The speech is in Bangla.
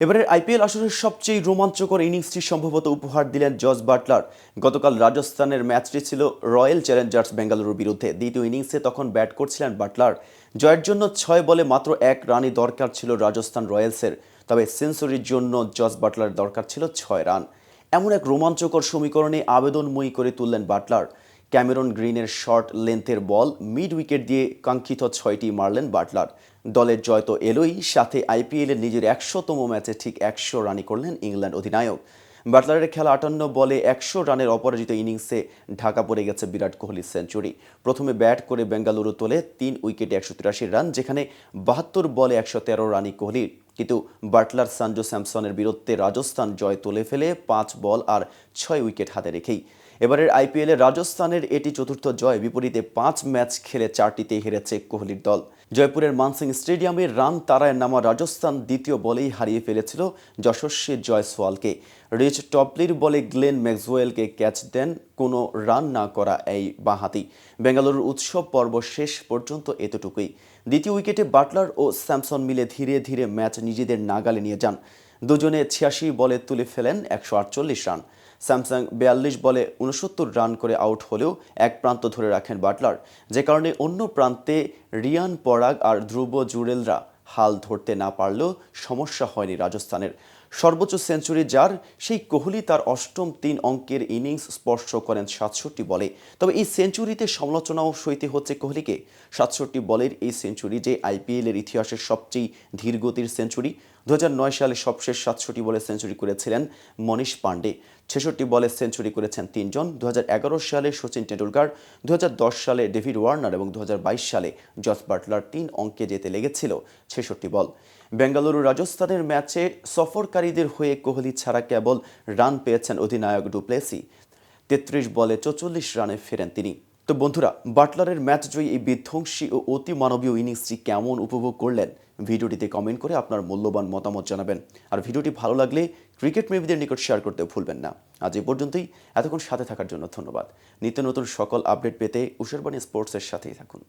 এবারের আইপিএল আসরের সবচেয়ে রোমাঞ্চকর ইনিংসটি সম্ভবত উপহার দিলেন জস বাটলার। গতকাল রাজস্থানের ম্যাচটি ছিল রয়্যাল চ্যালেঞ্জার্স বেঙ্গালুরুর বিরুদ্ধে। দ্বিতীয় ইনিংসে তখন ব্যাট করছিলেন বাটলার। জয়ের জন্য 6 বলে মাত্র 1 রানই দরকার ছিল রাজস্থান রয়্যালসের। তবে সেঞ্চুরির জন্য জস বাটলার দরকার ছিল 6 রান। এমন এক রোমাঞ্চকর সমীকরণে আবেদনময়ী করে তুললেন বাটলার। ক্যামেরন গ্রিনের শর্ট লেন্থের বল মিড উইকেট দিয়ে কাঙ্ক্ষিত 6টি মারলেন বাটলার। দলের জয় তো এলোই, সাথে আইপিএলের নিজের 100তম ম্যাচে ঠিক 100 রানই করলেন ইংল্যান্ড অধিনায়ক। বাটলারের খেলা 58 বলে 100 রানের অপরাজিত ইনিংসে ঢাকা পড়ে গেছে বিরাট কোহলির সেঞ্চুরি। প্রথমে ব্যাট করে বেঙ্গালুরু তোলে 3 উইকেটে 183 রান, যেখানে 72 বলে 113 রানই কোহলির। কিন্তু বাটলার সঞ্জু স্যামসনের বীরত্বে রাজস্থান জয় তুলে ফেলে 5 বল আর 6 উইকেট হাতে রেখেই। এবারের আইপিএলে রাজস্থানের এটি চতুর্থ জয়। বিপরীতে 5 ম্যাচ খেলে 4টিতেই হেরেছে কোহলির দল। জয়পুরের মানসিং স্টেডিয়ামে রান তাড়ায় নামা রাজস্থান দ্বিতীয় বলেই হারিয়ে ফেলেছিল যশস্বী জয়সওয়ালকে। রিচ টপলির বলে গ্লেন ম্যাক্সওয়েলকে ক্যাচ দেন কোনো রান না করা এই বাঁহাতি। বেঙ্গালুরুর উৎসব পর্ব শেষ পর্যন্ত এতটুকুই। দ্বিতীয় উইকেটে বাটলার ও স্যামসন মিলে ধীরে ধীরে ম্যাচ নিজেদের নাগালে নিয়ে যান। দুজনে 86 বলে তুলে ফেলেন 148 রান। স্যামসাং 42 বলে 69 রান করে আউট হলেও এক প্রান্ত ধরে রাখেন বাটলার, যে কারণে অন্য প্রান্তে রিয়ান পরাগ আর ধ্রুব জুরেলরা হাল ধরতে না পারলেও সমস্যা হয়নি রাজস্থানের। সর্বোচ্চ সেঞ্চুরি যার, সেই কোহলি তার অষ্টম 3 অঙ্কের ইনিংস স্পর্শ করেন 67 বলে। তবে এই সেঞ্চুরিতে সমালোচনাও সইতে হচ্ছে কোহলিকে। 67 বলের এই সেঞ্চুরি যে আইপিএলের ইতিহাসের সবচেয়ে ধীরগতির সেঞ্চুরি। 2009 সালে সবশেষ 67 বলে সেঞ্চুরি করেছিলেন মনীষ পান্ডে। 66 বলে সেঞ্চুরি করেছেন 3 জন: 2011 সালে সচিন টেন্ডুলকার, 2010 সালে ডেভিড ওয়ার্নার এবং 2022 সালে জস বাটলার। 3 অঙ্কে যেতে লেগেছিল 66 বল। বেঙ্গালুরু রাজস্থানের ম্যাচে সফরকারীদের হয়ে কোহলি ছাড়া কেবল রান পেয়েছেন অধিনায়ক ডুপ্লেসি। 33 বলে 44 রানে ফেরেন তিনি। তো বন্ধুরা, বাটলারের ম্যাচ জয়ী এই বিধ্বংসী ও অতি মানবীয় ইনিংসটি কেমন উপভোগ করলেন? ভিডিওটিতে কমেন্ট করে আপনার মূল্যবান মতামত জানাবেন। আর ভিডিওটি ভালো লাগলে ক্রিকেট প্রেমীদের নিকট শেয়ার করতে ভুলবেন না। আজ এই পর্যন্তই। এতক্ষণ সাথে থাকার জন্য ধন্যবাদ। নিত্য নতুন সকল আপডেট পেতে উষারবাণী স্পোর্টসের সাথেই থাকুন।